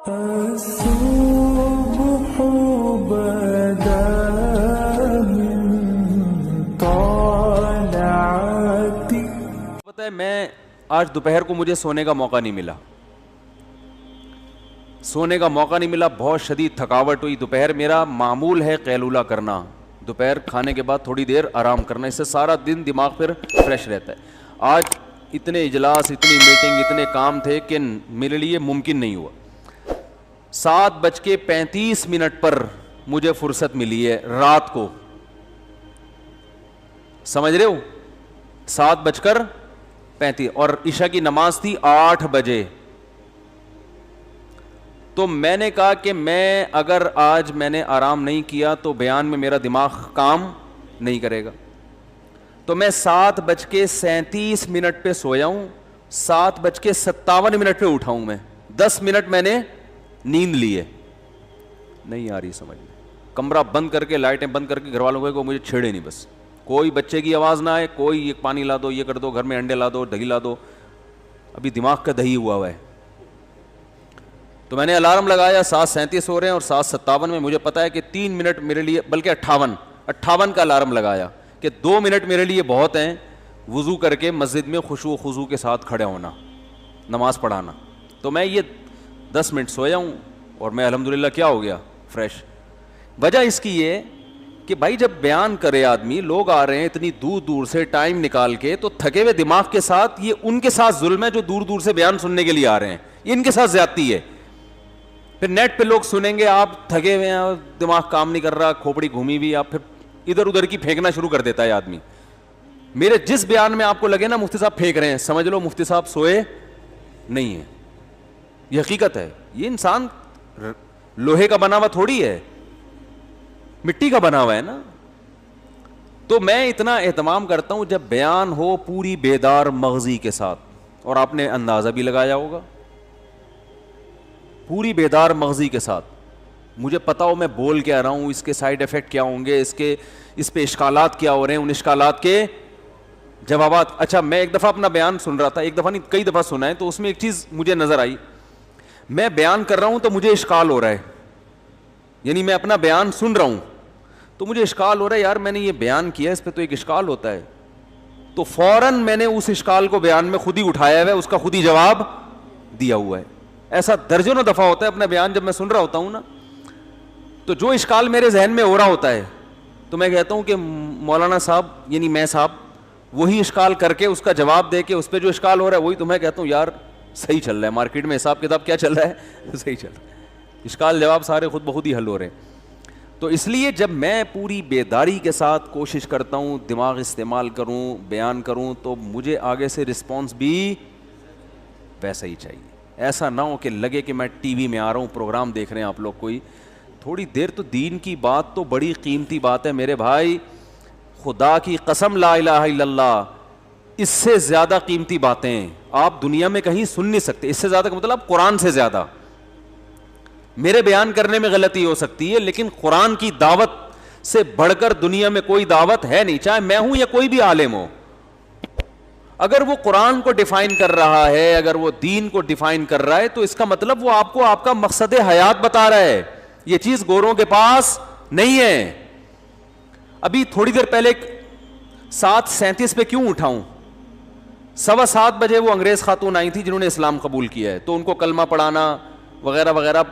الصبح بدا من طلعتی. پتہ ہے میں آج دوپہر کو مجھے سونے کا موقع نہیں ملا. بہت شدید تھکاوٹ ہوئی. دوپہر میرا معمول ہے قیلولہ کرنا, دوپہر کھانے کے بعد تھوڑی دیر آرام کرنا, اس سے سارا دن دماغ پھر فریش رہتا ہے. آج اتنے اجلاس, اتنی میٹنگ, اتنے کام تھے کہ میرے لیے ممکن نہیں ہوا. 7:35 پر مجھے فرصت ملی ہے رات کو, سمجھ رہے ہو, 7:35 اور عشاء کی نماز تھی 8 بجے. تو میں نے کہا کہ میں اگر آج میں نے آرام نہیں کیا تو بیان میں میرا دماغ کام نہیں کرے گا. تو میں 7:37 پہ سویا ہوں, 7:57 پہ اٹھا ہوں. میں 10 منٹ میں نے نیند لی ہے. نہیں آ رہی سمجھ میں. کمرہ بند کر کے, لائٹیں بند کر کے, گھر والوں کو مجھے چھیڑے نہیں, بس کوئی بچے کی آواز نہ آئے, کوئی یہ پانی لا دو, یہ کر دو, گھر میں انڈے لا دو, دہی لا دو. ابھی دماغ کا دہی ہوا ہے. تو میں نے الارم لگایا, 7:37 ہو رہے ہیں اور 7:57 میں مجھے پتا ہے کہ 3 منٹ میرے لیے, بلکہ 58 کا الارم لگایا کہ 2 منٹ میرے لیے بہت ہیں وضو کر کے مسجد میں خشوع و خضوع کے ساتھ کھڑے ہونا, نماز پڑھانا. تو میں یہ 10 منٹ سویا ہوں اور میں الحمدللہ کیا ہو گیا, فریش. وجہ اس کی یہ کہ بھائی جب بیان کرے آدمی, لوگ آ رہے ہیں اتنی دور دور سے ٹائم نکال کے, تو تھکے ہوئے دماغ کے ساتھ یہ ان کے ساتھ ظلم ہے جو دور دور سے بیان سننے کے لیے آ رہے ہیں, یہ ان کے ساتھ زیادتی ہے. پھر نیٹ پہ لوگ سنیں گے, آپ تھکے ہوئے ہیں, دماغ کام نہیں کر رہا, کھوپڑی گھومی ہوئی, آپ پھر ادھر ادھر کی پھینکنا شروع کر دیتا ہے آدمی. میرے جس بیان میں آپ کو لگے نا مفتی صاحب پھینک رہے ہیں, سمجھ لو مفتی صاحب سوئے نہیں ہیں. یہ حقیقت ہے. یہ انسان لوہے کا بنا ہوا تھوڑی ہے, مٹی کا بنا ہوا ہے نا. تو میں اتنا اہتمام کرتا ہوں جب بیان ہو پوری بیدار مغزی کے ساتھ, اور آپ نے اندازہ بھی لگایا ہوگا, پوری بیدار مغزی کے ساتھ. مجھے پتا ہو میں بول کیا رہا ہوں, اس کے سائیڈ افیکٹ کیا ہوں گے, اس پہ اشکالات کیا ہو رہے ہیں, ان اشکالات کے جوابات. اچھا میں ایک دفعہ اپنا بیان سن رہا تھا, ایک دفعہ نہیں کئی دفعہ سنا ہے, تو اس میں ایک چیز مجھے نظر آئی. میں بیان کر رہا ہوں تو مجھے اشکال ہو رہا ہے, یعنی میں اپنا بیان سن رہا ہوں تو مجھے اشکال ہو رہا ہے, یار میں نے یہ بیان کیا, اس پہ تو ایک اشکال ہوتا ہے. تو فوراً میں نے اس اشکال کو بیان میں خود ہی اٹھایا ہے, اس کا خود ہی جواب دیا ہوا ہے. ایسا درجنوں دفعہ ہوتا ہے اپنا بیان جب میں سن رہا ہوتا ہوں نا, تو جو اشکال میرے ذہن میں ہو رہا ہوتا ہے تو میں کہتا ہوں کہ مولانا صاحب, یعنی میں صاحب, وہی اشکال کر کے اس کا جواب دے کے اس پہ جو اشکال ہو رہا ہے وہی تو میں کہتا ہوں یار صحیح چل رہا ہے, مارکیٹ میں حساب کتاب کیا چل رہا ہے, صحیح چل رہا ہے, اشکال جواب سارے خود بخود ہی حل ہو رہے ہیں. تو اس لیے جب میں پوری بیداری کے ساتھ کوشش کرتا ہوں دماغ استعمال کروں, بیان کروں, تو مجھے آگے سے رسپانس بھی ویسا ہی چاہیے. ایسا نہ ہو کہ لگے کہ میں ٹی وی میں آ رہا ہوں, پروگرام دیکھ رہے ہیں آپ لوگ کوئی. تھوڑی دیر تو دین کی بات تو بڑی قیمتی بات ہے میرے بھائی, خدا کی قسم لا الہ الا اللہ, اس سے زیادہ قیمتی باتیں آپ دنیا میں کہیں سن نہیں سکتے. اس سے زیادہ کا مطلب قرآن سے زیادہ. میرے بیان کرنے میں غلطی ہو سکتی ہے, لیکن قرآن کی دعوت سے بڑھ کر دنیا میں کوئی دعوت ہے نہیں, چاہے میں ہوں یا کوئی بھی عالم ہو. اگر وہ قرآن کو ڈیفائن کر رہا ہے, اگر وہ دین کو ڈیفائن کر رہا ہے, تو اس کا مطلب وہ آپ کو آپ کا مقصد حیات بتا رہا ہے. یہ چیز گوروں کے پاس نہیں ہے. ابھی تھوڑی دیر پہلے 7:37 پہ کیوں اٹھاؤں, 7:15 بجے وہ انگریز خاتون آئی تھی جنہوں نے اسلام قبول کیا ہے, تو ان کو کلمہ پڑھانا وغیرہ وغیرہ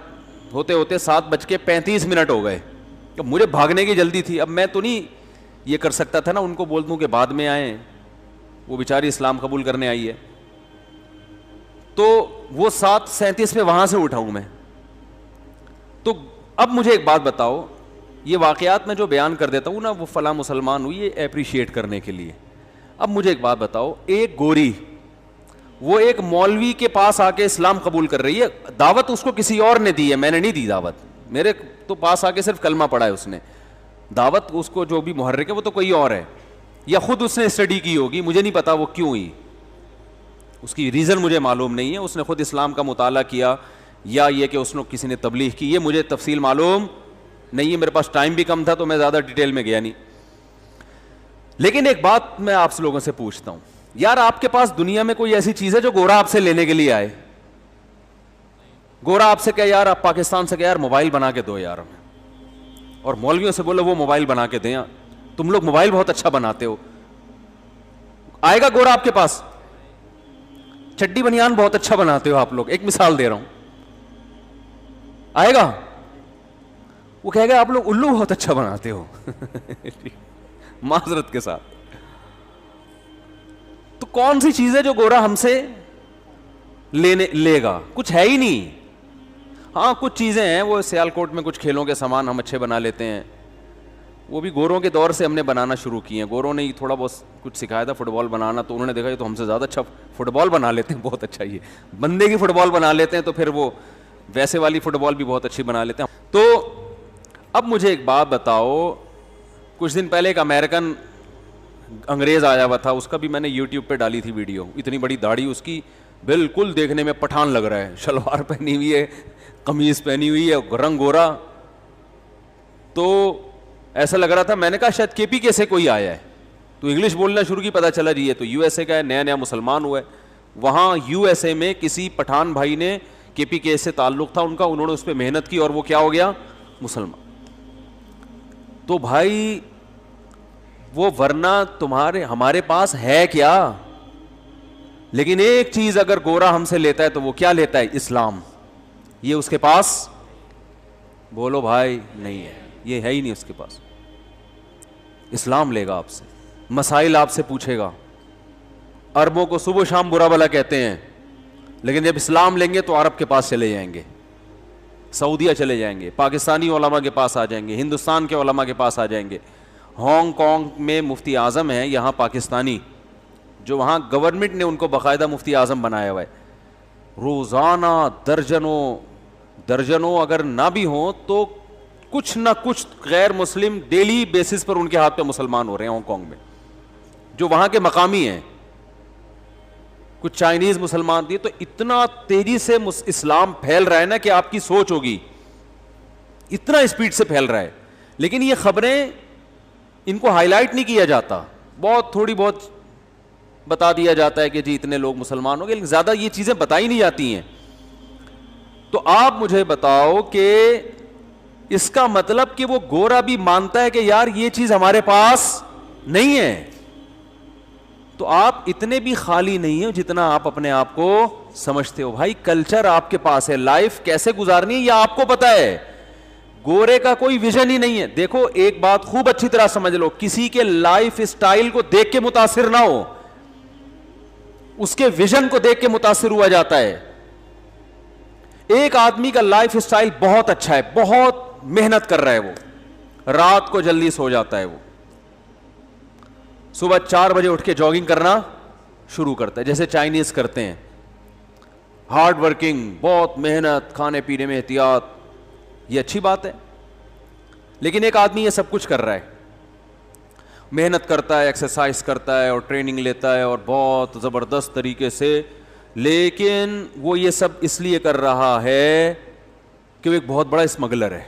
ہوتے ہوتے 7:35 ہو گئے. اب مجھے بھاگنے کی جلدی تھی. اب میں تو نہیں یہ کر سکتا تھا نا ان کو بول دوں کہ بعد میں آئیں, وہ بیچاری اسلام قبول کرنے آئی ہے. تو وہ 7:37 پہ وہاں سے اٹھا ہوں میں. تو اب مجھے ایک بات بتاؤ, یہ واقعات میں جو بیان کر دیتا ہوں نا, وہ فلاں مسلمان ہوئی, یہ اپریشیٹ کرنے کے لیے. اب مجھے ایک بات بتاؤ, ایک گوری وہ ایک مولوی کے پاس آ کے اسلام قبول کر رہی ہے, دعوت اس کو کسی اور نے دی ہے, میں نے نہیں دی دعوت, میرے تو پاس آ کے صرف کلمہ پڑھا ہے اس نے. دعوت اس کو جو بھی محرک ہے وہ تو کوئی اور ہے, یا خود اس نے اسٹڈی کی ہوگی, مجھے نہیں پتا وہ کیوں ہوئی, اس کی ریزن مجھے معلوم نہیں ہے. اس نے خود اسلام کا مطالعہ کیا, یا یہ کہ اس نے کسی نے تبلیغ کی, یہ مجھے تفصیل معلوم نہیں ہے, میرے پاس ٹائم بھی کم تھا تو میں زیادہ ڈیٹیل میں گیا نہیں. لیکن ایک بات میں آپ سے لوگوں سے پوچھتا ہوں, یار آپ کے پاس دنیا میں کوئی ایسی چیز ہے جو گورا آپ سے لینے کے لیے آئے؟ گورا آپ سے کہے یار, آپ پاکستان سے کہے یار موبائل بنا کے دو یار ہمیں, اور مولویوں سے بولو وہ موبائل بنا کے دیں, تم لوگ موبائل بہت اچھا بناتے ہو, آئے گا گورا آپ کے پاس؟ چڈی بنیان بہت اچھا بناتے ہو آپ لوگ, ایک مثال دے رہا ہوں, آئے گا؟ وہ کہے گا آپ لوگ الو بہت اچھا بناتے ہو معذرت کے ساتھ. تو کون سی چیز ہے جو گورا ہم سے لے گا؟ کچھ ہے ہی نہیں. ہاں کچھ چیزیں ہیں, وہ سیالکوٹ میں کچھ کھیلوں کے سامان ہم اچھے بنا لیتے ہیں, وہ بھی گوروں کے دور سے ہم نے بنانا شروع کیے ہیں. گوروں نے ہی تھوڑا بہت کچھ سکھایا تھا فٹ بال بنانا, تو انہوں نے دیکھا یہ تو ہم سے زیادہ اچھا فٹ بال بنا لیتے ہیں, بہت اچھا, یہ بندے کی فٹ بال بنا لیتے ہیں, تو پھر وہ ویسے والی فٹ بال بھی بہت اچھی بنا لیتے ہیں. تو اب مجھے ایک بات بتاؤ, کچھ دن پہلے ایک امریکن انگریز آیا ہوا تھا, اس کا بھی میں نے یوٹیوب پہ ڈالی تھی ویڈیو, اتنی بڑی داڑھی اس کی, بالکل دیکھنے میں پٹھان لگ رہا ہے, شلوار پہنی ہوئی ہے, قمیض پہنی ہوئی ہے, رنگ گورا, تو ایسا لگ رہا تھا. میں نے کہا شاید کے پی کے سے کوئی آیا ہے, تو انگلش بولنا شروع کی, پتا چلا جی یہ تو یو ایس اے کا ہے, نیا نیا مسلمان ہوا ہے. وہاں یو ایس اے میں کسی پٹھان بھائی نے کے پی کے سے تعلق تھا ان کا, انہوں نے اس پہ محنت کی اور وہ کیا ہو گیا, مسلمان. تو بھائی وہ ورنہ ہمارے پاس ہے کیا, لیکن ایک چیز اگر گورا ہم سے لیتا ہے تو وہ کیا لیتا ہے, اسلام. یہ اس کے پاس, بولو بھائی, نہیں ہے, یہ ہے ہی نہیں اس کے پاس. اسلام لے گا آپ سے, مسائل آپ سے پوچھے گا. عربوں کو صبح شام برا بھلا کہتے ہیں, لیکن جب اسلام لیں گے تو عرب کے پاس چلے جائیں گے, سعودیہ چلے جائیں گے, پاکستانی علماء کے پاس آ جائیں گے, ہندوستان کے علماء کے پاس آ جائیں گے. ہانگ کانگ میں مفتی اعظم ہے یہاں پاکستانی, جو وہاں گورنمنٹ نے ان کو باقاعدہ مفتی اعظم بنایا ہوا ہے. روزانہ درجنوں اگر نہ بھی ہوں تو کچھ نہ کچھ غیر مسلم ڈیلی بیسس پر ان کے ہاتھ پہ مسلمان ہو رہے ہیں ہانگ کانگ میں, جو وہاں کے مقامی ہیں. کچھ چائنیز مسلمان دیے, تو اتنا تیزی سے اسلام پھیل رہا ہے نا کہ آپ کی سوچ ہوگی, اتنا اسپیڈ سے پھیل رہا ہے. لیکن یہ خبریں ان کو ہائی لائٹ نہیں کیا جاتا, بہت تھوڑی بہت بتا دیا جاتا ہے کہ جی اتنے لوگ مسلمان ہو گئے, لیکن زیادہ یہ چیزیں بتائی نہیں جاتی ہیں. تو آپ مجھے بتاؤ کہ اس کا مطلب کہ وہ گورا بھی مانتا ہے کہ یار یہ چیز ہمارے پاس نہیں ہے. تو آپ اتنے بھی خالی نہیں ہو جتنا آپ اپنے آپ کو سمجھتے ہو. بھائی کلچر آپ کے پاس ہے, لائف کیسے گزارنی ہے یہ آپ کو پتا ہے. گورے کا کوئی ویژن ہی نہیں ہے. دیکھو ایک بات خوب اچھی طرح سمجھ لو, کسی کے لائف اسٹائل کو دیکھ کے متاثر نہ ہو, اس کے ویژن کو دیکھ کے متاثر ہوا جاتا ہے. ایک آدمی کا لائف اسٹائل بہت اچھا ہے, بہت محنت کر رہا ہے, وہ رات کو جلدی سو جاتا ہے, وہ صبح 4 بجے اٹھ کے جاگنگ کرنا شروع کرتا ہے جیسے چائنیز کرتے ہیں, ہارڈ ورکنگ, بہت محنت, کھانے پینے میں احتیاط, یہ اچھی بات ہے. لیکن ایک آدمی یہ سب کچھ کر رہا ہے, محنت کرتا ہے, ایکسرسائز کرتا ہے اور ٹریننگ لیتا ہے اور بہت زبردست طریقے سے, لیکن وہ یہ سب اس لیے کر رہا ہے کہ وہ ایک بہت بڑا اسمگلر ہے.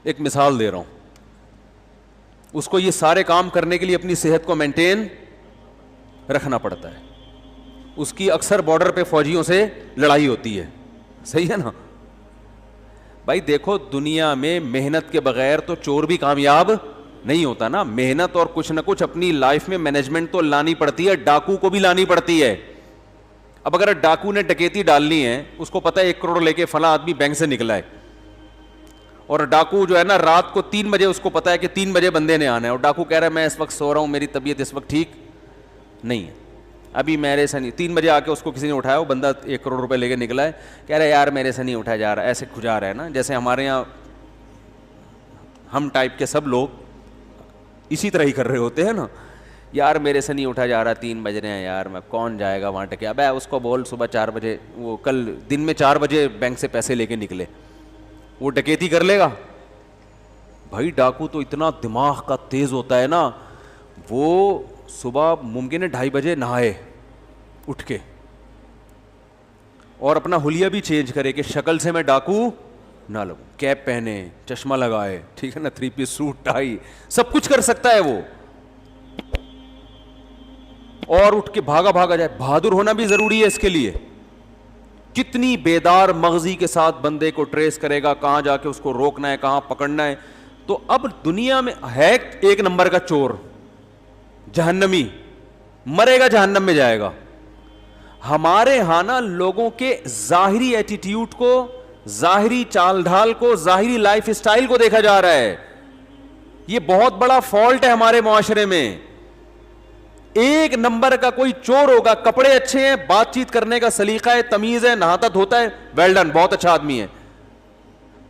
ایک مثال دے رہا ہوں, اس کو یہ سارے کام کرنے کے لیے اپنی صحت کو مینٹین رکھنا پڑتا ہے. اس کی اکثر بارڈر پہ فوجیوں سے لڑائی ہوتی ہے, صحیح ہے نا بھائی. دیکھو دنیا میں محنت کے بغیر تو چور بھی کامیاب نہیں ہوتا نا, محنت اور کچھ نہ کچھ اپنی لائف میں مینجمنٹ تو لانی پڑتی ہے, ڈاکو کو بھی لانی پڑتی ہے. اب اگر ڈاکو نے ڈکیتی ڈالنی ہے, اس کو پتا ہے 1 کروڑ لے کے فلاں آدمی بینک سے نکلا ہے, اور ڈاکو جو ہے نا رات کو 3 بجے اس کو پتا ہے کہ 3 بجے بندے نے آنا ہے, اور ڈاکو کہہ رہا ہے میں اس وقت سو رہا ہوں, میری طبیعت اس وقت ٹھیک نہیں ہے, ابھی میرے سے نہیں. 3 بجے آ کے اس کو کسی نے اٹھایا, وہ بندہ 1 کروڑ روپے لے کے نکلا ہے, کہہ رہا ہے یار میرے سے نہیں اٹھا جا رہا, ایسے کھجا رہا ہے نا. جیسے ہمارے یہاں ہم ٹائپ کے سب لوگ اسی طرح ہی کر رہے ہوتے ہیں نا, یار میرے سے نہیں اٹھا جا رہا, 3 بج رہے ہیں یار, میں کون جائے گا وہاں ٹکے. ابے اس کو بول صبح 4 بجے, وہ کل دن میں 4 بجے بینک سے پیسے لے کے نکلے, وہ ڈکیتی کر لے گا. بھائی ڈاکو تو اتنا دماغ کا تیز ہوتا ہے نا, وہ صبح ممکن ہے 2:30 بجے نہائے اٹھ کے, اور اپنا حلیہ بھی چینج کرے کہ شکل سے میں ڈاکو نہ لگوں, کیپ پہنے, چشمہ لگائے, ٹھیک ہے نا, 3 پیس سوٹ, ٹائی, سب کچھ کر سکتا ہے وہ, اور اٹھ کے بھاگا جائے. بہادر ہونا بھی ضروری ہے اس کے لیے. کتنی بیدار مغزی کے ساتھ بندے کو ٹریس کرے گا, کہاں جا کے اس کو روکنا ہے, کہاں پکڑنا ہے. تو اب دنیا میں ہے ایک نمبر کا چور, جہنمی, مرے گا جہنم میں جائے گا. ہمارے ہاں نا لوگوں کے ظاہری ایٹیٹیوڈ کو, ظاہری چال ڈھال کو, ظاہری لائف اسٹائل کو دیکھا جا رہا ہے. یہ بہت بڑا فالٹ ہے ہمارے معاشرے میں. ایک نمبر کا کوئی چور ہوگا, کپڑے اچھے ہیں, بات چیت کرنے کا سلیقہ ہے, تمیز ہے, نہاتا دھوتا ہے, ویل ڈن, بہت اچھا آدمی ہے.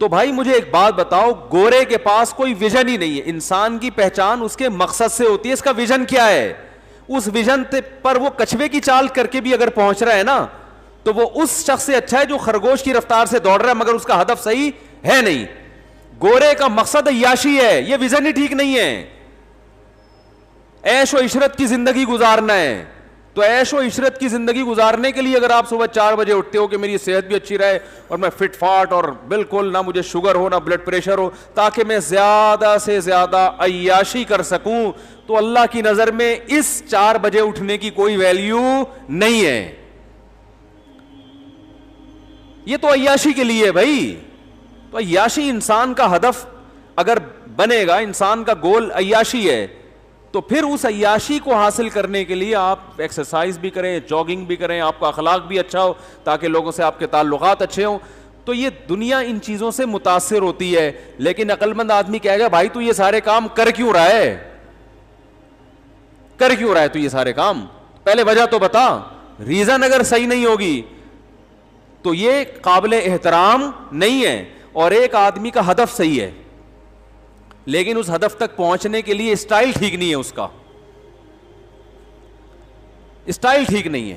تو بھائی مجھے ایک بات بتاؤ, گورے کے پاس کوئی ویژن ہی نہیں ہے. انسان کی پہچان اس کے مقصد سے ہوتی ہے, اس کا ویژن کیا ہے. اس ویژن پر وہ کچھوے کی چال کر کے بھی اگر پہنچ رہا ہے نا, تو وہ اس شخص سے اچھا ہے جو خرگوش کی رفتار سے دوڑ رہا ہے مگر اس کا ہدف صحیح ہے نہیں. گورے کا مقصد عیاشی ہے, یہ ویژن ہی ٹھیک نہیں ہے. عیش و عشرت کی زندگی گزارنا ہے, تو عیش و عشرت کی زندگی گزارنے کے لیے اگر آپ صبح 4 بجے اٹھتے ہو کہ میری صحت بھی اچھی رہے اور میں فٹ فاٹ اور بالکل نہ مجھے شوگر ہو نہ بلڈ پریشر ہو, تاکہ میں زیادہ سے زیادہ عیاشی کر سکوں, تو اللہ کی نظر میں اس 4 بجے اٹھنے کی کوئی ویلیو نہیں ہے. یہ تو عیاشی کے لیے بھائی. تو عیاشی انسان کا ہدف اگر بنے گا, انسان کا گول عیاشی ہے, تو پھر اس عیاشی کو حاصل کرنے کے لیے آپ ایکسرسائز بھی کریں, جاگنگ بھی کریں, آپ کا اخلاق بھی اچھا ہو تاکہ لوگوں سے آپ کے تعلقات اچھے ہوں. تو یہ دنیا ان چیزوں سے متاثر ہوتی ہے. لیکن عقل مند آدمی کہے گا بھائی تو یہ سارے کام کر کیوں رہا ہے, کر کیوں رہا ہے تو یہ سارے کام, پہلے وجہ تو بتا. ریزن اگر صحیح نہیں ہوگی تو یہ قابل احترام نہیں ہے. اور ایک آدمی کا ہدف صحیح ہے لیکن اس ہدف تک پہنچنے کے لیے اسٹائل ٹھیک نہیں ہے, اس کا اسٹائل ٹھیک نہیں ہے.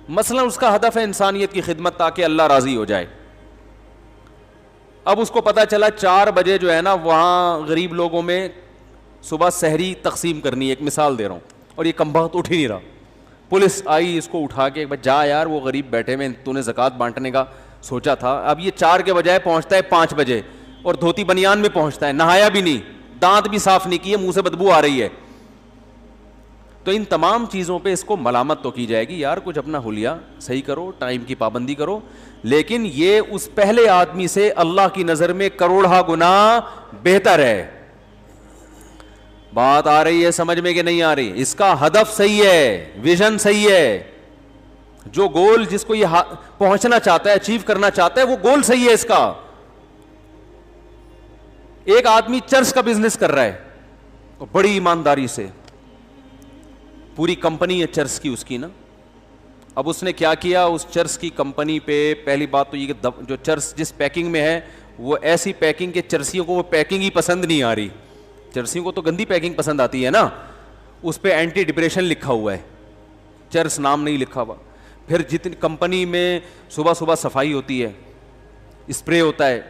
مثلا اس کا ہدف ہے انسانیت کی خدمت تاکہ اللہ راضی ہو جائے. اب اس کو پتا چلا 4 بجے جو ہے نا وہاں غریب لوگوں میں صبح سحری تقسیم کرنی ہے, ایک مثال دے رہا ہوں, اور یہ کمبخت اٹھ ہی نہیں رہا. پولیس آئی, اس کو اٹھا کے جا یار وہ غریب بیٹھے ہوئے, تو نے زکوٰۃ بانٹنے کا سوچا تھا. اب یہ 4 کے بجائے پہنچتا ہے 5 بجے اور دھوتی بنیان میں پہنچتا ہے, نہایا بھی نہیں, دانت بھی صاف نہیں کیے, منہ سے بدبو آ رہی ہے. تو ان تمام چیزوں پہ اس کو ملامت تو کی جائے گی, یار کچھ اپنا حلیہ صحیح کرو, ٹائم کی پابندی کرو. لیکن یہ اس پہلے آدمی سے اللہ کی نظر میں کروڑہ گنا بہتر ہے. بات آ رہی ہے سمجھ میں کہ نہیں آ رہی؟ اس کا ہدف صحیح ہے, ویژن صحیح ہے, جو گول جس کو یہ پہنچنا چاہتا ہے, اچیو کرنا چاہتا ہے, وہ گول صحیح ہے اس کا. ایک آدمی چرس کا بزنس کر رہا ہے بڑی ایمانداری سے, پوری کمپنی ہے چرس کی اس کی نا. اب اس نے کیا کیا, اس چرس کی کمپنی پہ پہلی بات تو یہ کہ جو چرس جس پیکنگ میں ہے وہ ایسی پیکنگ کے چرسیوں کو وہ پیکنگ ہی پسند نہیں آ رہی. چرسیوں کو تو گندی پیکنگ پسند آتی ہے نا. اس پہ اینٹی ڈپریشن لکھا ہوا ہے, چرس نام نہیں لکھا ہوا. پھر جتنی کمپنی میں صبح صبح صفائی ہوتی ہے, اسپرے ہوتا ہے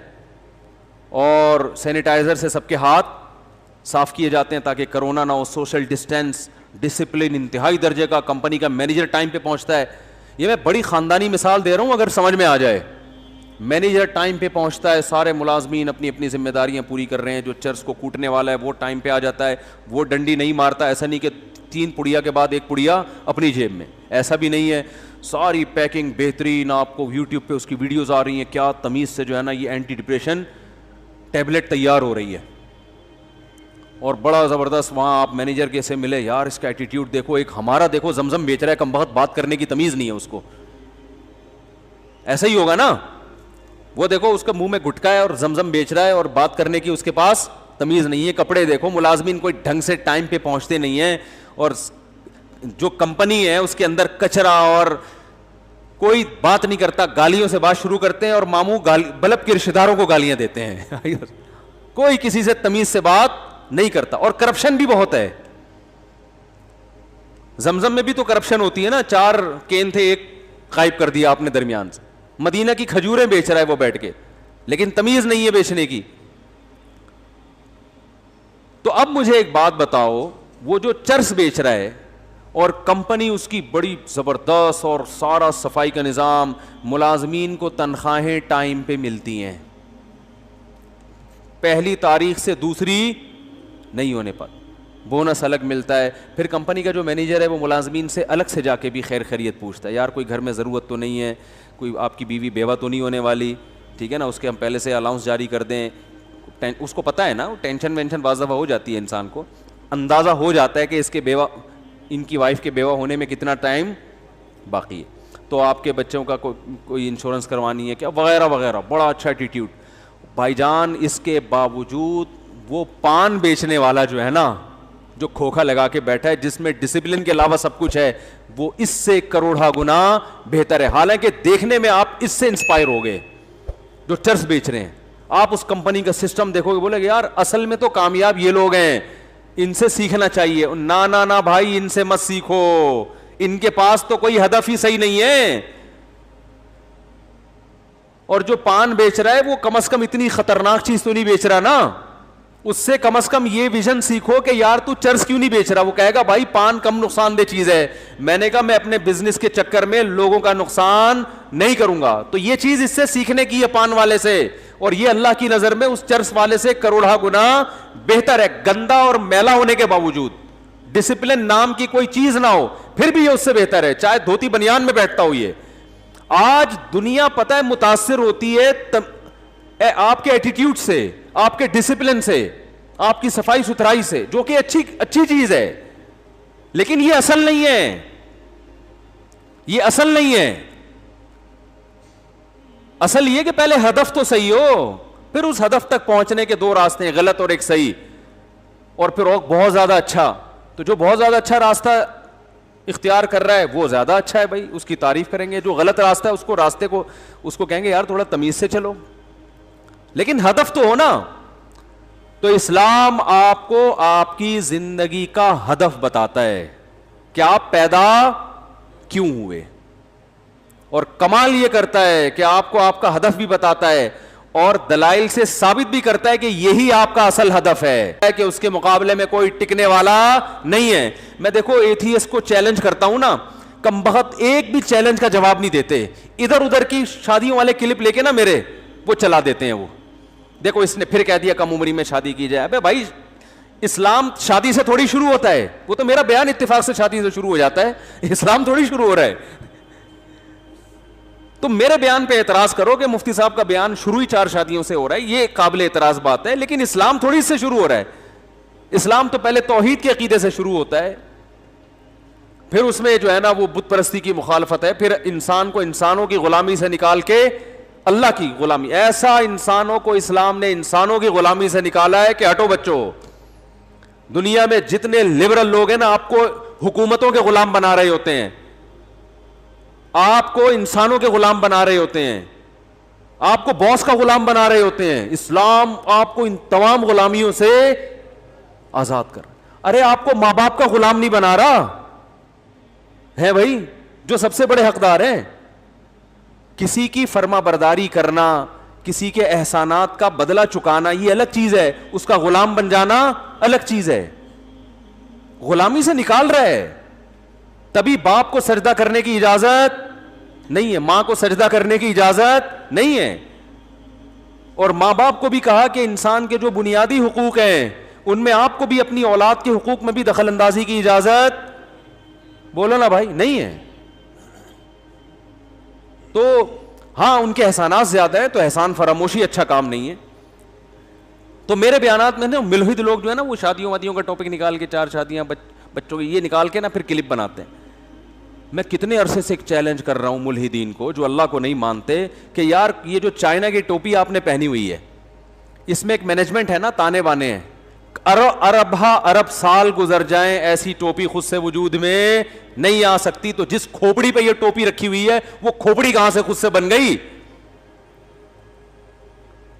اور سینیٹائزر سے سب کے ہاتھ صاف کیے جاتے ہیں تاکہ کرونا نہ ہو, سوشل ڈسٹینس, ڈسپلن انتہائی درجے کا. کمپنی کا مینیجر ٹائم پہ پہنچتا ہے. یہ میں بڑی خاندانی مثال دے رہا ہوں اگر سمجھ میں آ جائے. مینیجر ٹائم پہ پہنچتا ہے, سارے ملازمین اپنی اپنی ذمہ داریاں پوری کر رہے ہیں. جو چرس کو کوٹنے والا ہے وہ ٹائم پہ آ جاتا ہے, وہ ڈنڈی نہیں مارتا. ایسا نہیں کہ 3 پڑیا کے بعد 1 پڑیا اپنی جیب میں, ایسا بھی نہیں ہے. ساری پیکنگ بہترین, آپ کو یوٹیوب پہ اس کی ویڈیوز آ رہی ہیں, کیا تمیز سے جو ہے نا یہ اینٹی ڈپریشن ٹیبلٹ تیار ہو رہی ہے. اور بڑا زبردست وہاں آپ مینیجر کے سے ملے, یار اس کا ایٹیٹیوڈ دیکھو, ایک ہمارا دیکھو زمزم بیچ رہا ہے, کم بہت بات کرنے کی تمیز نہیں ہے اس کو. ایسا ہی ہوگا نا, وہ دیکھو اس کا منہ میں گٹکا ہے اور زمزم بیچ رہا ہے اور بات کرنے کی اس کے پاس تمیز نہیں ہے. کپڑے دیکھو, ملازمین کوئی ڈھنگ سے ٹائم پہ پہنچتے نہیں ہیں, اور جو کمپنی ہے اس کے اندر کچرا اور کوئی بات نہیں کرتا, گالیوں سے بات شروع کرتے ہیں اور ماموں بلب کے رشتہ داروں کو گالیاں دیتے ہیں. کوئی کسی سے تمیز سے بات نہیں کرتا, اور کرپشن بھی بہت ہے. زمزم میں بھی تو کرپشن ہوتی ہے نا, 4 کین تھے, 1 غائب کر دیا آپ نے درمیان سے. مدینہ کی کھجوریں بیچ رہا ہے وہ بیٹھ کے, لیکن تمیز نہیں ہے بیچنے کی. تو اب مجھے ایک بات بتاؤ, وہ جو چرس بیچ رہا ہے اور کمپنی اس کی بڑی زبردست اور سارا صفائی کا نظام, ملازمین کو تنخواہیں ٹائم پہ ملتی ہیں, پہلی تاریخ سے دوسری نہیں ہونے پر. بونس الگ ملتا ہے. پھر کمپنی کا جو مینیجر ہے وہ ملازمین سے الگ سے جا کے بھی خیر خیریت پوچھتا ہے, یار کوئی گھر میں ضرورت تو نہیں ہے, کوئی آپ کی بیوی بیوہ تو نہیں ہونے والی, ٹھیک ہے نا, اس کے ہم پہلے سے الاؤنس جاری کر دیں. اس کو پتہ ہے نا, ٹینشن وینشن بعض دفعہ ہو جاتی ہے, انسان کو اندازہ ہو جاتا ہے کہ اس کے بیوہ, ان کی وائف کے بیوہ ہونے میں کتنا ٹائم باقی ہے, تو آپ کے بچوں کا کوئی انشورنس کروانی ہے کیا وغیرہ وغیرہ. بڑا اچھا ایٹیٹیوڈ. بھائی جان اس کے باوجود وہ پان بیچنے والا جو ہے نا, جو کھوکھا لگا کے بیٹھا ہے, جس میں ڈسپلن کے علاوہ سب کچھ ہے, وہ اس سے کروڑا گنا بہتر ہے. حالانکہ دیکھنے میں آپ اس سے انسپائر ہو گئے جو چرس بیچ رہے ہیں. آپ اس کمپنی کا سسٹم دیکھو گے, بولے گے یار اصل میں تو کامیاب یہ لوگ ہیں, ان سے سیکھنا چاہیے. نا بھائی, ان سے مت سیکھو, ان کے پاس تو کوئی ہدف ہی صحیح نہیں ہے. اور جو پان بیچ رہا ہے وہ کم از کم اتنی خطرناک چیز تو نہیں بیچ رہا نا, اس سے کم از کم یہ ویژن سیکھو کہ یار تو چرس کیوں نہیں بیچ رہا. وہ کہے گا بھائی پان کم نقصان دہ چیز ہے. میں نے کہا میں اپنے بزنس کے چکر میں لوگوں کا نقصان نہیں کروں گا. تو یہ چیز اس سے سیکھنے کی ہے پان والے سے, اور یہ اللہ کی نظر میں اس چرس والے سے کروڑا گنا بہتر ہے. گندا اور میلا ہونے کے باوجود, ڈسپلن نام کی کوئی چیز نہ ہو, پھر بھی یہ اس سے بہتر ہے, چاہے دھوتی بنیان میں بیٹھتا ہو. یہ آج دنیا پتہ ہے متاثر ہوتی ہے آپ کے ایٹیٹیوڈ سے, آپ کے ڈسپلن سے, آپ کی صفائی ستھرائی سے, جو کہ اچھی چیز ہے, لیکن یہ اصل نہیں ہے. یہ اصل نہیں ہے. اصل یہ کہ پہلے ہدف تو صحیح ہو, پھر اس ہدف تک پہنچنے کے دو راستے ہیں, غلط اور ایک صحیح, اور پھر بہت زیادہ اچھا. تو جو بہت زیادہ اچھا راستہ اختیار کر رہا ہے وہ زیادہ اچھا ہے بھائی, اس کی تعریف کریں گے. جو غلط راستہ ہے اس کو راستے کو اس کو کہیں گے یار تھوڑا تمیز سے چلو, لیکن ہدف تو ہو نا. تو اسلام آپ کو آپ کی زندگی کا ہدف بتاتا ہے کہ آپ پیدا کیوں ہوئے, اور کمال یہ کرتا ہے کہ آپ کو آپ کا ہدف بھی بتاتا ہے, اور دلائل سے ثابت بھی کرتا ہے کہ یہی آپ کا اصل ہدف ہے, کہ اس کے مقابلے میں کوئی ٹکنے والا نہیں ہے. میں دیکھو ایتھیسٹ کو چیلنج کرتا ہوں نا, کمبخت ایک بھی چیلنج کا جواب نہیں دیتے. ادھر ادھر کی شادیوں والے کلپ لے کے نا میرے وہ چلا دیتے ہیں. وہ دیکھو اس نے پھر کہہ دیا کم عمری میں شادی کی جائے. ابے بھائی اسلام شادی سے تھوڑی شروع ہوتا ہے, وہ تو میرا بیان اتفاق سے شادی سے شروع ہو جاتا ہے, اسلام تھوڑی شروع ہو رہا ہے. تم میرے بیان پہ اعتراض کرو کہ مفتی صاحب کا بیان شروع ہی 4 شادیوں سے ہو رہا ہے, یہ قابل اعتراض بات ہے, لیکن اسلام تھوڑی سے شروع ہو رہا ہے. اسلام تو پہلے توحید کے عقیدے سے شروع ہوتا ہے, پھر اس میں جو ہے نا وہ بت پرستی کی مخالفت ہے, پھر انسان کو انسانوں کی غلامی سے نکال کے اللہ کی غلامی. ایسا انسانوں کو اسلام نے انسانوں کی غلامی سے نکالا ہے کہ ہٹو بچوں. دنیا میں جتنے لبرل لوگ ہیں نا آپ کو حکومتوں کے غلام بنا رہے ہوتے ہیں, آپ کو انسانوں کے غلام بنا رہے ہوتے ہیں, آپ کو باس کا غلام بنا رہے ہوتے ہیں. اسلام آپ کو ان تمام غلامیوں سے آزاد کر. ارے آپ کو ماں باپ کا غلام نہیں بنا رہا ہے بھائی, جو سب سے بڑے حقدار ہیں. کسی کی فرما برداری کرنا, کسی کے احسانات کا بدلہ چکانا یہ الگ چیز ہے, اس کا غلام بن جانا الگ چیز ہے. غلامی سے نکال رہا ہے. تبھی باپ کو سجدہ کرنے کی اجازت نہیں ہے, ماں کو سجدہ کرنے کی اجازت نہیں ہے. اور ماں باپ کو بھی کہا کہ انسان کے جو بنیادی حقوق ہیں ان میں آپ کو بھی اپنی اولاد کے حقوق میں بھی دخل اندازی کی اجازت, بولو نا بھائی, نہیں ہے. تو ہاں ان کے احسانات زیادہ ہیں, تو احسان فراموشی اچھا کام نہیں ہے. تو میرے بیانات میں نا ملحد لوگ جو ہے نا وہ شادیوں وادیوں کا ٹاپک نکال کے 4 شادیاں بچوں کی یہ نکال کے نا پھر کلپ بناتے ہیں. میں کتنے عرصے سے ایک چیلنج کر رہا ہوں ملحدین کو جو اللہ کو نہیں مانتے کہ یار یہ جو چائنا کی ٹوپی آپ نے پہنی ہوئی ہے اس میں ایک مینجمنٹ ہے نا, تانے بانے ہیں, ارب سال گزر جائیں ایسی ٹوپی خود سے وجود میں نہیں آ سکتی. تو جس کھوپڑی پہ یہ ٹوپی رکھی ہوئی ہے وہ کھوپڑی کہاں سے خود سے بن گئی,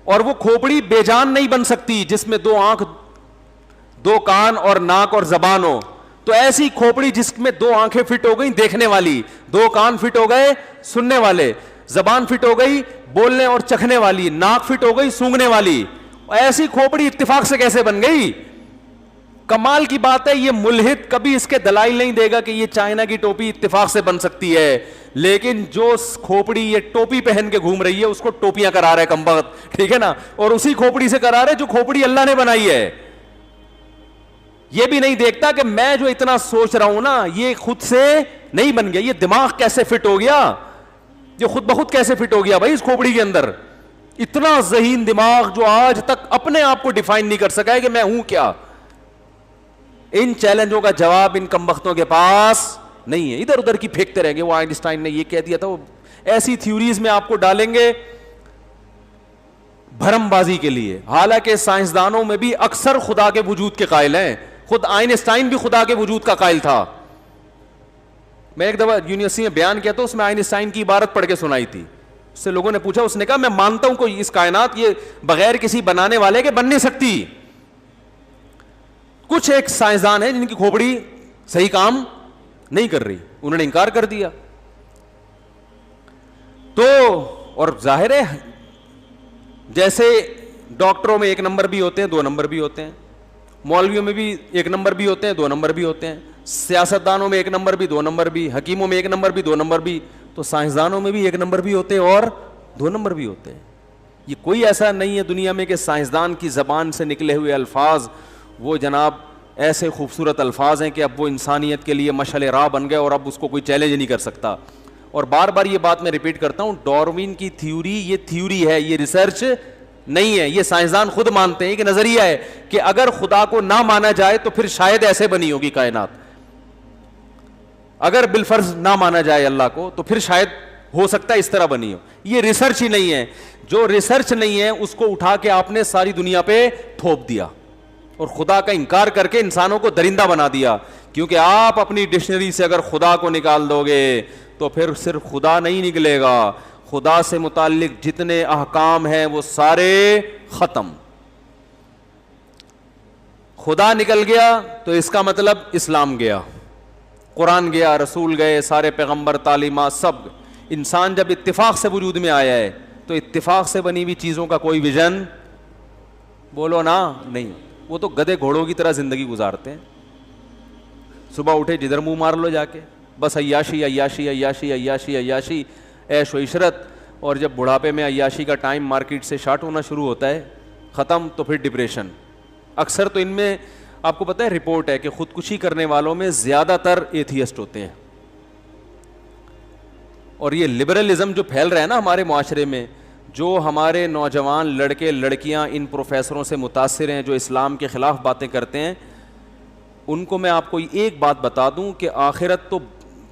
اور وہ کھوپڑی بے جان نہیں بن سکتی جس میں 2 آنکھ 2 کان اور ناک اور زبان ہو. تو ایسی کھوپڑی جس میں 2 آنکھیں فٹ ہو گئی دیکھنے والی, 2 کان فٹ ہو گئے سننے والے, زبان فٹ ہو گئی بولنے اور چکھنے والی, ناک فٹ ہو گئی سونگنے والی, ایسی کھوپڑی اتفاق سے کیسے بن گئی؟ کمال کی بات ہے, یہ ملحد کبھی اس کے دلائل نہیں دے گا کہ یہ چائنا کی ٹوپی اتفاق سے بن سکتی ہے, لیکن جو کھوپڑی یہ ٹوپی پہن کے گھوم رہی ہے اس کو ٹوپیاں کرا رہا ہے کمبخت, ٹھیک ہے نا, اور اسی کھوپڑی سے کرا رہے جو کھوپڑی اللہ نے بنائی ہے. یہ بھی نہیں دیکھتا کہ میں جو اتنا سوچ رہا ہوں نا یہ خود سے نہیں بن گیا, یہ دماغ کیسے فٹ ہو گیا, یہ خود بخود کیسے فٹ ہو گیا بھائی اس کھوپڑی کے اندر. اتنا ذہین دماغ جو آج تک اپنے آپ کو ڈیفائن نہیں کر سکا ہے کہ میں ہوں کیا. ان چیلنجوں کا جواب ان کمبختوں کے پاس نہیں ہے, ادھر ادھر کی پھینکتے رہیں گے. وہ آئنسٹائن نے یہ کہہ دیا تھا, وہ ایسی تھیوریز میں آپ کو ڈالیں گے بھرم بازی کے لیے. حالانکہ سائنسدانوں میں بھی اکثر خدا کے وجود کے قائل ہیں, خود آئنسٹائن بھی خدا کے وجود کا قائل تھا. میں ایک دفعہ یونیورسٹی میں بیان کیا تو اس میں آئنسٹائن کی عبارت پڑھ کے سنائی تھی. اس سے لوگوں نے پوچھا, اس نے کہا میں مانتا ہوں کوئی اس کائنات یہ بغیر کسی بنانے والے کے بن نہیں سکتی. کچھ ایک سائنسدان ہیں جن کی کھوپڑی صحیح کام نہیں کر رہی, انہوں نے انکار کر دیا. تو اور ظاہر ہے جیسے ڈاکٹروں میں 1 نمبر بھی ہوتے ہیں 2 نمبر بھی ہوتے ہیں, مولویوں میں بھی 1 نمبر بھی ہوتے ہیں 2 نمبر بھی ہوتے ہیں, سیاستدانوں میں 1 نمبر بھی 2 نمبر بھی, حکیموں میں 1 نمبر بھی 2 نمبر بھی, تو سائنسدانوں میں بھی 1 نمبر بھی ہوتے ہیں اور 2 نمبر بھی ہوتے ہیں. یہ کوئی ایسا نہیں ہے دنیا میں کہ سائنسدان کی زبان سے نکلے ہوئے الفاظ وہ جناب ایسے خوبصورت الفاظ ہیں کہ اب وہ انسانیت کے لیے مشعل راہ بن گئے اور اب اس کو کوئی چیلنج نہیں کر سکتا. اور بار بار یہ بات میں ریپیٹ کرتا ہوں, ڈاروین کی تھیوری یہ تھیوری ہے, یہ ریسرچ نہیں ہے. یہ سائنسدان خود مانتے ہیں کہ نظریہ ہے کہ اگر خدا کو نہ مانا جائے تو پھر شاید ایسے بنی ہوگی کائنات. اگر بالفرض نہ مانا جائے اللہ کو تو پھر شاید ہو سکتا ہے اس طرح بنی ہو. یہ ریسرچ ہی نہیں ہے. جو ریسرچ نہیں ہے اس کو اٹھا کے آپ نے ساری دنیا پہ تھوپ دیا اور خدا کا انکار کر کے انسانوں کو درندہ بنا دیا. کیونکہ آپ اپنی ڈکشنری سے اگر خدا کو نکال دو گے تو پھر صرف خدا نہیں نکلے گا, خدا سے متعلق جتنے احکام ہیں وہ سارے ختم. خدا نکل گیا تو اس کا مطلب اسلام گیا, قرآن گیا, رسول گئے, سارے پیغمبر, تعلیمات سب. انسان جب اتفاق سے وجود میں آیا ہے تو اتفاق سے بنی ہوئی چیزوں کا کوئی ویژن بولو نا نہیں. وہ تو گدھے گھوڑوں کی طرح زندگی گزارتے ہیں, صبح اٹھے جدھر منہ مار لو جا کے, بس عیاشی عیاشی عیاشی عیاشی عیاشی, عیش و عشرت. اور جب بڑھاپے میں عیاشی کا ٹائم مارکیٹ سے شارٹ ہونا شروع ہوتا ہے, ختم, تو پھر ڈپریشن. اکثر تو ان میں آپ کو پتہ ہے رپورٹ ہے کہ خودکشی کرنے والوں میں زیادہ تر ایتھیسٹ ہوتے ہیں. اور یہ لبرلزم جو پھیل رہا ہے نا ہمارے معاشرے میں, جو ہمارے نوجوان لڑکے لڑکیاں ان پروفیسروں سے متاثر ہیں جو اسلام کے خلاف باتیں کرتے ہیں, ان کو میں آپ کو ایک بات بتا دوں کہ آخرت تو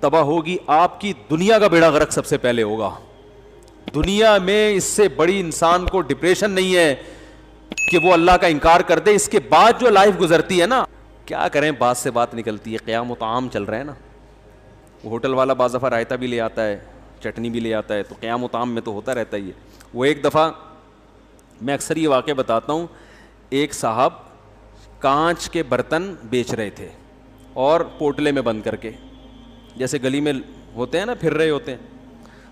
تباہ ہوگی, آپ کی دنیا کا بیڑا غرق سب سے پہلے ہوگا. دنیا میں اس سے بڑی انسان کو ڈپریشن نہیں ہے کہ وہ اللہ کا انکار کر دے. اس کے بعد جو لائف گزرتی ہے نا, کیا کریں, بات سے بات نکلتی ہے. قیام و طعام چل رہا ہے نا, وہ ہوٹل والا بعض دفعہ رائتا بھی لے آتا ہے, چٹنی بھی لے آتا ہے, تو قیام و طعام میں تو ہوتا رہتا ہی ہے. وہ ایک دفعہ میں اکثر یہ واقعہ بتاتا ہوں, ایک صاحب کانچ کے برتن بیچ رہے تھے اور پوٹلے میں بند کر کے, جیسے گلی میں ہوتے ہیں نا پھر رہے ہوتے ہیں.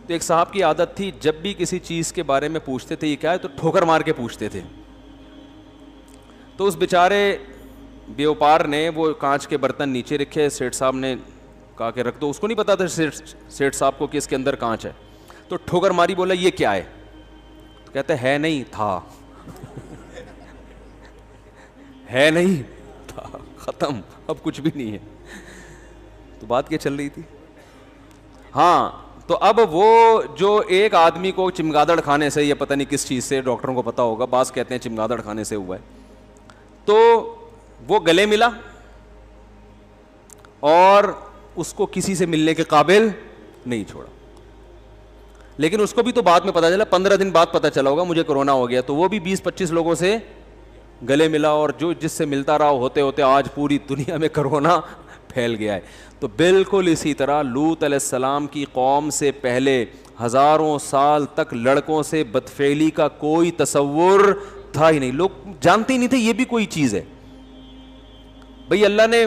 تو ایک صاحب کی عادت تھی جب بھی کسی چیز کے بارے میں پوچھتے تھے یہ کیا ہے تو ٹھوکر مار کے پوچھتے تھے. تو اس بیچارے بیوپار نے وہ کانچ کے برتن نیچے رکھے, سیٹھ صاحب نے کہا کہ رکھ دو. اس کو نہیں پتا تھا سیٹھ صاحب کو کہ اس کے اندر کانچ ہے. تو ٹھوکر ماری, بولا یہ کیا ہے, تو کہتے ہے نہیں تھا ہے نہیں تھا, ختم, اب کچھ بھی نہیں ہے. تو بات کیا چل رہی تھی؟ ہاں, تو اب وہ جو ایک آدمی کو چمگادڑ کھانے سے یا پتہ نہیں کس چیز سے, ڈاکٹروں کو پتا ہوگا, بعض کہتے ہیں چمگادڑ کھانے سے ہوا ہے, تو وہ گلے ملا اور اس کو کسی سے ملنے کے قابل نہیں چھوڑا. لیکن اس کو بھی تو بعد میں پتا چلا, 15 دن بعد پتا چلا ہوگا مجھے کرونا ہو گیا, تو وہ بھی 20-25 لوگوں سے گلے ملا, اور جو جس سے ملتا رہا ہوتے ہوتے آج پوری دنیا میں کرونا پھیل گیا ہے. تو بالکل اسی طرح لوط علیہ السلام کی قوم سے پہلے ہزاروں سال تک لڑکوں سے بدفعلی کا کوئی تصور تھا ہی نہیں. لوگ جانتے ہی نہیں تھے یہ بھی کوئی چیز ہے. بھئی اللہ نے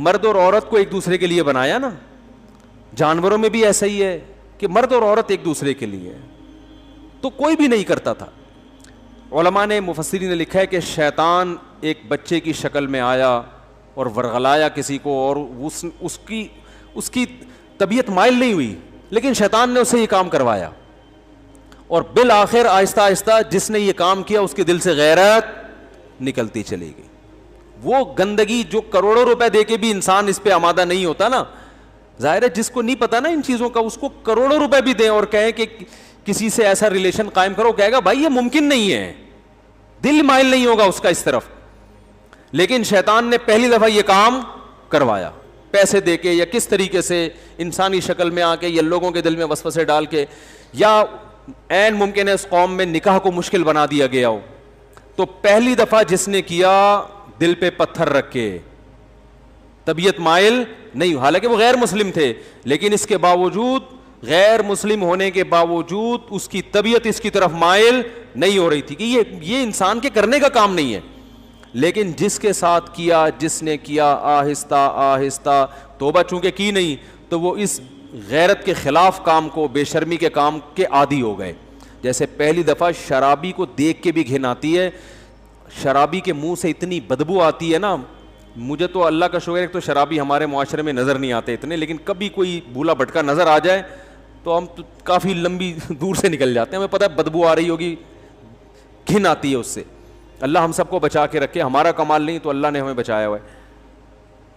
مرد اور عورت کو ایک دوسرے کے لیے بنایا نا, جانوروں میں بھی ایسا ہی ہے کہ مرد اور عورت ایک دوسرے کے لیے, تو کوئی بھی نہیں کرتا تھا. علماء نے, مفسرین نے لکھا ہے کہ شیطان ایک بچے کی شکل میں آیا اور ورغلایا کسی کو, اور اس کی طبیعت مائل نہیں ہوئی, لیکن شیطان نے اسے یہ کام کروایا, اور بالآخر آہستہ آہستہ جس نے یہ کام کیا اس کے دل سے غیرت نکلتی چلی گئی. وہ گندگی جو کروڑوں روپے دے کے بھی انسان اس پہ آمادہ نہیں ہوتا نا. ظاہر ہے جس کو نہیں پتا نا ان چیزوں کا, اس کو کروڑوں روپے بھی دیں اور کہیں کہ کسی سے ایسا ریلیشن قائم کرو, کہے گا بھائی یہ ممکن نہیں ہے, دل مائل نہیں ہوگا اس کا اس طرف. لیکن شیطان نے پہلی دفعہ یہ کام کروایا, پیسے دے کے یا کس طریقے سے انسانی شکل میں آ کے یا لوگوں کے دل میں وسوسے ڈال کے, یا عین ممکن ہے اس قوم میں نکاح کو مشکل بنا دیا گیا ہو. تو پہلی دفعہ جس نے کیا دل پہ پتھر رکھ کے, طبیعت مائل نہیں, حالانکہ وہ غیر مسلم تھے لیکن اس کے باوجود, غیر مسلم ہونے کے باوجود اس کی طبیعت اس کی طرف مائل نہیں ہو رہی تھی کہ یہ انسان کے کرنے کا کام نہیں ہے. لیکن جس کے ساتھ کیا, جس نے کیا, آہستہ آہستہ توبہ چونکہ کی نہیں تو وہ اس غیرت کے خلاف کام کو, بے شرمی کے کام کے عادی ہو گئے. جیسے پہلی دفعہ شرابی کو دیکھ کے بھی گھن آتی ہے, شرابی کے منہ سے اتنی بدبو آتی ہے نا. مجھے تو اللہ کا شکر ہے تو شرابی ہمارے معاشرے میں نظر نہیں آتے اتنے, لیکن کبھی کوئی بھولا بھٹکا نظر آ جائے تو ہم کافی لمبی دور سے نکل جاتے ہیں, ہمیں پتہ ہے بدبو آ رہی ہوگی, گھن آتی ہے اس سے. اللہ ہم سب کو بچا کے رکھے, ہمارا کمال نہیں تو اللہ نے ہمیں بچایا ہوا ہے.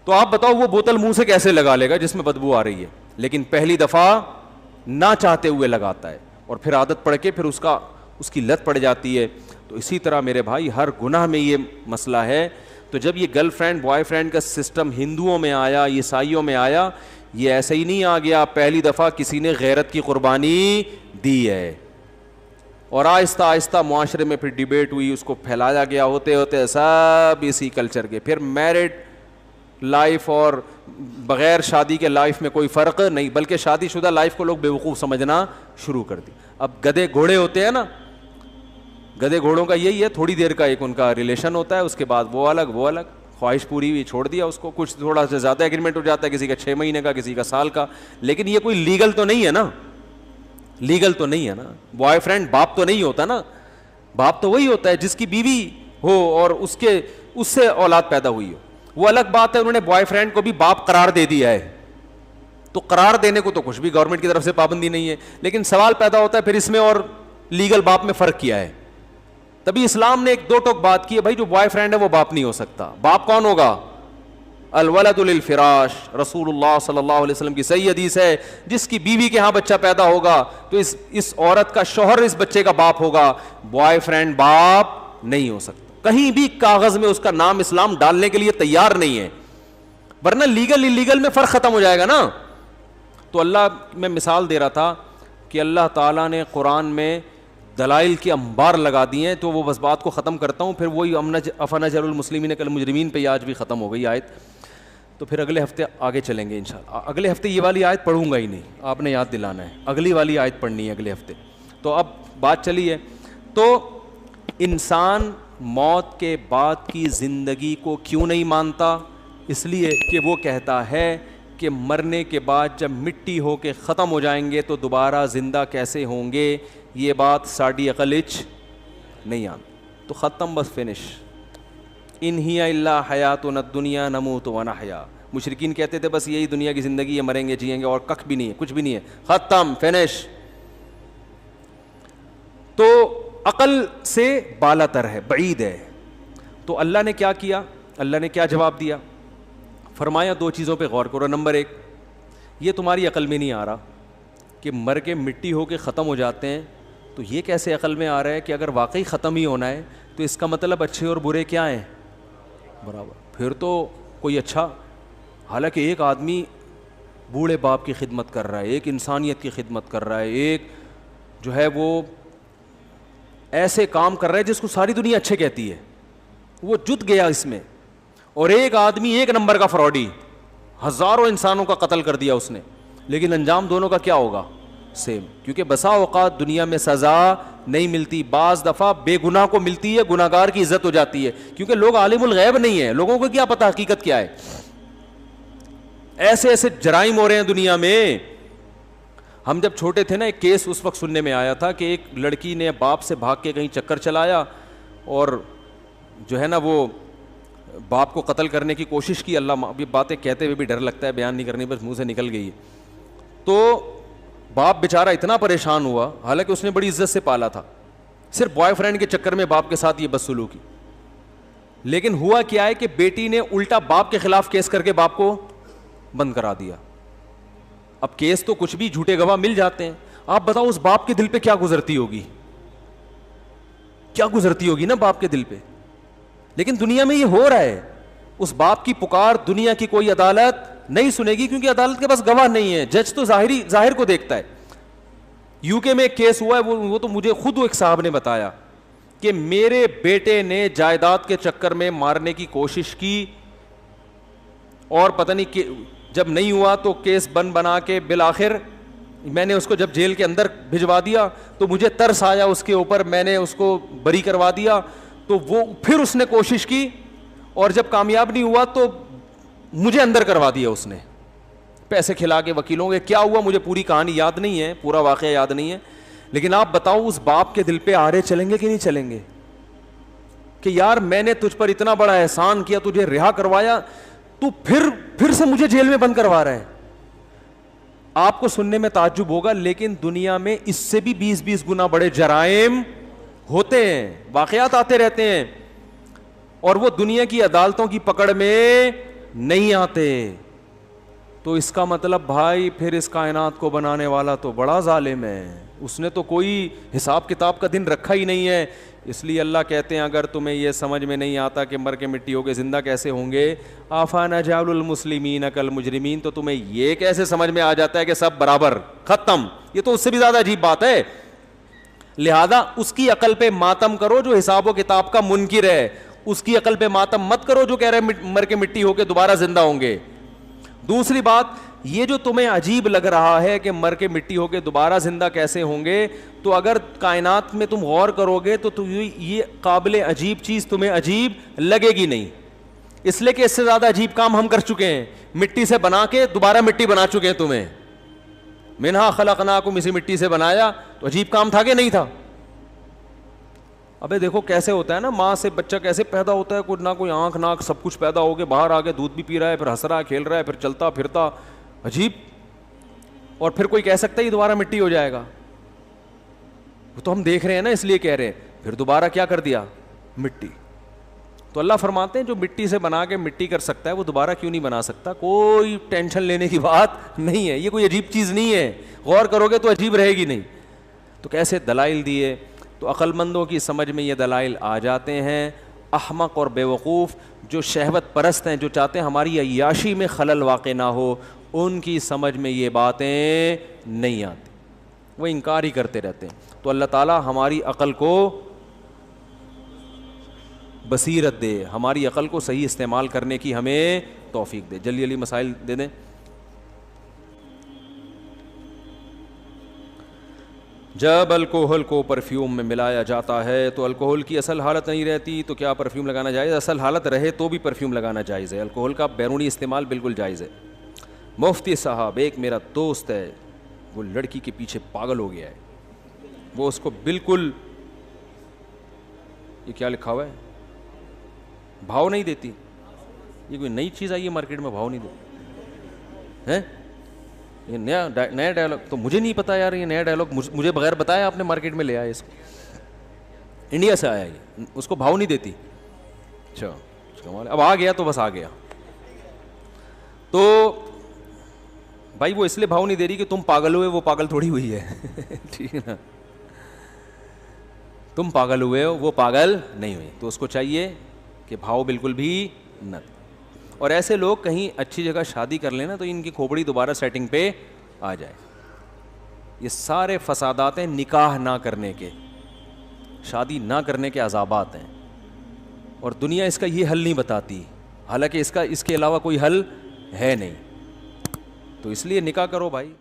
تو آپ بتاؤ وہ بوتل منہ سے کیسے لگا لے گا جس میں بدبو آ رہی ہے, لیکن پہلی دفعہ نہ چاہتے ہوئے لگاتا ہے اور پھر عادت پڑ کے پھر اس کی لت پڑ جاتی ہے. تو اسی طرح میرے بھائی ہر گناہ میں یہ مسئلہ ہے. تو جب یہ گرل فرینڈ بوائے فرینڈ کا سسٹم ہندوؤں میں آیا, عیسائیوں میں آیا, یہ ایسے ہی نہیں آ گیا, پہلی دفعہ کسی نے غیرت کی قربانی دی ہے اور آہستہ آہستہ معاشرے میں پھر ڈیبیٹ ہوئی, اس کو پھیلایا گیا, ہوتے ہوتے سب اسی کلچر کے. پھر میرڈ لائف اور بغیر شادی کے لائف میں کوئی فرق نہیں, بلکہ شادی شدہ لائف کو لوگ بیوقوف سمجھنا شروع کر دی. اب گدھے گھوڑے ہوتے ہیں نا, گدھے گھوڑوں کا یہی ہے, تھوڑی دیر کا ایک ان کا ریلیشن ہوتا ہے, اس کے بعد وہ الگ, خواہش پوری ہوئی چھوڑ دیا اس کو. کچھ تھوڑا سا زیادہ ایگریمنٹ ہو جاتا ہے, کسی کا 6 مہینے کا, کسی کا سال کا, لیکن یہ کوئی لیگل تو نہیں ہے نا, لیگل تو نہیں ہے نا. بوائے فرینڈ باپ تو نہیں ہوتا نا, باپ تو وہی ہوتا ہے جس کی بیوی ہو اور اس سے اولاد پیدا ہوئی ہو. وہ الگ بات ہے, انہوں نے بوائے فرینڈ کو بھی باپ قرار دے دیا ہے, تو قرار دینے کو تو کچھ بھی گورنمنٹ کی طرف سے پابندی نہیں ہے. لیکن سوال پیدا ہوتا ہے پھر اس میں اور لیگل باپ میں فرق کیا ہے. تبھی اسلام نے ایک دو ٹوک بات کی ہے, بھائی جو بوائے فرینڈ ہے وہ باپ نہیں ہو سکتا. باپ کون ہوگا؟ الولد للفراش. رسول اللہ صلی اللہ علیہ وسلم کی صحیح حدیث ہے, جس کی بیوی کے ہاں بچہ پیدا ہوگا تو اس عورت کا شوہر اس بچے کا باپ ہوگا. بوائے فرینڈ باپ نہیں ہو سکتا. کہیں بھی کاغذ میں اس کا نام اسلام ڈالنے کے لیے تیار نہیں ہے, ورنہ لیگل انلیگل میں فرق ختم ہو جائے گا نا. تو اللہ, میں مثال دے رہا تھا کہ اللہ تعالیٰ نے قرآن میں دلائل کے انبار لگا دیے ہیں, تو وہ بس بات کو ختم کرتا ہوں, پھر وہی افنجعل المسلمین کالمجرمین پہ آج بھی ختم ہو گئی آیت. تو پھر اگلے ہفتے آگے چلیں گے انشاءاللہ. اگلے ہفتے یہ والی آیت پڑھوں گا ہی نہیں, آپ نے یاد دلانا ہے, اگلی والی آیت پڑھنی ہے اگلے ہفتے. تو اب بات چلی ہے, تو انسان موت کے بعد کی زندگی کو کیوں نہیں مانتا؟ اس لیے کہ وہ کہتا ہے کہ مرنے کے بعد جب مٹی ہو کے ختم ہو جائیں گے تو دوبارہ زندہ کیسے ہوں گے. یہ بات ساڑی عقل اچ نہیں آتی. تو ختم, بس فنش. ان ہی الا حیاتنا الدنیا نموت ونحیا. مشرکین کہتے تھے بس یہی دنیا کی زندگی ہے, مریں گے جئیں گے, اور ککھ بھی نہیں ہے, کچھ بھی نہیں ہے, ختم, فنش. تو عقل سے بالا تر ہے, بعید ہے. تو اللہ نے کیا کیا, اللہ نے کیا جواب دیا؟ فرمایا دو چیزوں پہ غور کرو. نمبر 1, یہ تمہاری عقل میں نہیں آ رہا کہ مر کے مٹی ہو کے ختم ہو جاتے ہیں, تو یہ کیسے عقل میں آ رہا ہے کہ اگر واقعی ختم ہی ہونا ہے تو اس کا مطلب اچھے اور برے کیا ہیں؟ برابر. پھر تو کوئی اچھا, حالانکہ ایک آدمی بوڑھے باپ کی خدمت کر رہا ہے, ایک انسانیت کی خدمت کر رہا ہے, ایک جو ہے وہ ایسے کام کر رہا ہے جس کو ساری دنیا اچھے کہتی ہے, وہ جت گیا اس میں. اور ایک آدمی ایک نمبر کا فراڈی, ہزاروں انسانوں کا قتل کر دیا اس نے, لیکن انجام دونوں کا کیا ہوگا؟ سیم. کیونکہ بسا اوقات دنیا میں سزا نہیں ملتی, بعض دفعہ بے گناہ کو ملتی ہے, گناہگار کی عزت ہو جاتی ہے, کیونکہ لوگ عالم الغیب نہیں ہیں, لوگوں کو کیا پتہ حقیقت کیا ہے. ایسے ایسے جرائم ہو رہے ہیں دنیا میں. ہم جب چھوٹے تھے نا, ایک کیس اس وقت سننے میں آیا تھا کہ ایک لڑکی نے باپ سے بھاگ کے کہیں چکر چلایا اور جو ہے نا وہ باپ کو قتل کرنے کی کوشش کی. اللہ, ابھی باتیں کہتے ہوئے بھی ڈر لگتا ہے, بیان نہیں کرنی, بس منہ سے نکل گئی. تو باپ بیچارہ اتنا پریشان ہوا, حالانکہ اس نے بڑی عزت سے پالا تھا, صرف بوائے فرینڈ کے چکر میں باپ کے ساتھ یہ بدسلوکی. لیکن ہوا کیا ہے کہ بیٹی نے الٹا باپ کے خلاف کیس کر کے باپ کو بند کرا دیا. اب کیس تو کچھ بھی جھوٹے گواہ مل جاتے ہیں. آپ بتاؤ اس باپ کے دل پہ کیا گزرتی ہوگی, کیا گزرتی ہوگی نا باپ کے دل پہ. لیکن دنیا میں یہ ہو رہا ہے. اس باپ کی پکار دنیا کی کوئی عدالت نہیں سنے گی, کیونکہ عدالت کے پاس گواہ نہیں ہے. جج تو ظاہر کو دیکھتا ہے. یو کے میں ایک کیس ہوا ہے, وہ تو مجھے خود ایک صاحب نے بتایا کہ میرے بیٹے نے جائیداد کے چکر میں مارنے کی کوشش کی, اور پتہ نہیں کہ جب نہیں ہوا تو کیس بنا کے بالآخر میں نے اس کو جب جیل کے اندر بھجوا دیا تو مجھے ترس آیا اس کے اوپر, میں نے اس کو بری کروا دیا. تو وہ پھر اس نے کوشش کی, اور جب کامیاب نہیں ہوا تو مجھے اندر کروا دیا اس نے, پیسے کھلا کے وکیلوں کے. کیا ہوا مجھے پوری کہانی یاد نہیں ہے, پورا واقعہ یاد نہیں ہے, لیکن آپ بتاؤ اس باپ کے دل پہ آرے چلیں گے کہ نہیں چلیں گے کہ یار میں نے تجھ پر اتنا بڑا احسان کیا, تجھے رہا کروایا, تو پھر سے مجھے جیل میں بند کروا رہا ہے. آپ کو سننے میں تعجب ہوگا, لیکن دنیا میں اس سے بھی 20 گنا بڑے جرائم ہوتے ہیں, واقعات آتے رہتے ہیں, اور وہ دنیا کی عدالتوں کی پکڑ میں نہیں آتے. تو اس کا مطلب بھائی پھر اس کائنات کو بنانے والا تو بڑا ظالم ہے, اس نے تو کوئی حساب کتاب کا دن رکھا ہی نہیں ہے. اس لیے اللہ کہتے ہیں اگر تمہیں یہ سمجھ میں نہیں آتا کہ مر کے مٹی ہو کے زندہ کیسے ہوں گے, افنجعل المسلمین کالمجرمین, تو تمہیں یہ کیسے سمجھ میں آ جاتا ہے کہ سب برابر, ختم. یہ تو اس سے بھی زیادہ عجیب بات ہے. لہذا اس کی عقل پہ ماتم کرو جو حساب و کتاب کا منکر ہے, اس کی عقل پہ ماتم مت کرو جو کہہ رہے مر کے مٹی ہو کے دوبارہ زندہ ہوں گے. دوسری بات, یہ جو تمہیں عجیب لگ رہا ہے کہ مر کے مٹی ہو کے دوبارہ زندہ کیسے ہوں گے, تو اگر کائنات میں تم غور کرو گے تو یہ قابل عجیب چیز تمہیں عجیب لگے گی نہیں, اس لیے کہ اس سے زیادہ عجیب کام ہم کر چکے ہیں. مٹی سے بنا کے دوبارہ مٹی بنا چکے ہیں تمہیں. منہا خلقناکم, اسی مٹی سے بنایا, تو عجیب کام تھا کہ نہیں تھا؟ ابے دیکھو کیسے ہوتا ہے نا, ماں سے بچہ کیسے پیدا ہوتا ہے, کوئی نہ کوئی آنکھ ناک سب کچھ پیدا ہو کے باہر آ کے دودھ بھی پی رہا ہے, پھر ہنس رہا ہے, کھیل رہا ہے, پھر چلتا پھرتا, عجیب. اور پھر کوئی کہہ سکتا ہے یہ دوبارہ مٹی ہو جائے گا؟ وہ تو ہم دیکھ رہے ہیں نا, اس لیے کہہ رہے ہیں. پھر دوبارہ کیا کر دیا, مٹی. تو اللہ فرماتے ہیں جو مٹی سے بنا کے مٹی کر سکتا ہے وہ دوبارہ کیوں نہیں بنا سکتا؟ کوئی ٹینشن لینے کی بات نہیں ہے, یہ کوئی عجیب چیز نہیں ہے, غور کرو گے تو عجیب رہے گی نہیں. تو کیسے دلائل دیے, تو عقل مندوں کی سمجھ میں یہ دلائل آ جاتے ہیں. احمق اور بیوقوف جو شہوت پرست ہیں, جو چاہتے ہیں ہماری عیاشی میں خلل واقع نہ ہو, ان کی سمجھ میں یہ باتیں نہیں آتی, وہ انکار ہی کرتے رہتے ہیں. تو اللہ تعالیٰ ہماری عقل کو بصیرت دے, ہماری عقل کو صحیح استعمال کرنے کی ہمیں توفیق دے. جلدی جلدی مسائل دے دیں. جب الکوہل کو پرفیوم میں ملایا جاتا ہے تو الکوہل کی اصل حالت نہیں رہتی, تو کیا پرفیوم لگانا جائز؟ اصل حالت رہے تو بھی پرفیوم لگانا جائز ہے. الکوہل کا بیرونی استعمال بالکل جائز ہے. مفتی صاحب, ایک میرا دوست ہے, وہ لڑکی کے پیچھے پاگل ہو گیا ہے, وہ اس کو بالکل, یہ کیا لکھا ہوا ہے, بھاؤ نہیں دیتی. یہ کوئی نئی چیز آئی ہے مارکیٹ میں, بھاؤ نہیں دیتی ہے, یہ نیا ڈائلاگ تو مجھے نہیں پتا یار. یہ نیا ڈائلاگ مجھے بغیر بتایا آپ نے مارکیٹ میں لے آیا, اس کو انڈیا سے آیا یہ, اس کو بھاؤ نہیں دیتی. اچھا اب آ گیا تو بس آ گیا. تو بھائی وہ اس لیے بھاؤ نہیں دے رہی کہ تم پاگل ہوئے, وہ پاگل تھوڑی ہوئی ہے, ٹھیک ہے نا, تم پاگل ہوئے ہو, وہ پاگل نہیں ہوئی. تو اس کو چاہیے کہ بھاؤ بالکل بھی نہ. اور ایسے لوگ کہیں اچھی جگہ شادی کر لینا تو ان کی کھوپڑی دوبارہ سیٹنگ پہ آ جائے. یہ سارے فسادات ہیں نکاح نہ کرنے کے, شادی نہ کرنے کے عذابات ہیں, اور دنیا اس کا یہ حل نہیں بتاتی, حالانکہ اس کے علاوہ کوئی حل ہے نہیں. تو اس لیے نکاح کرو بھائی.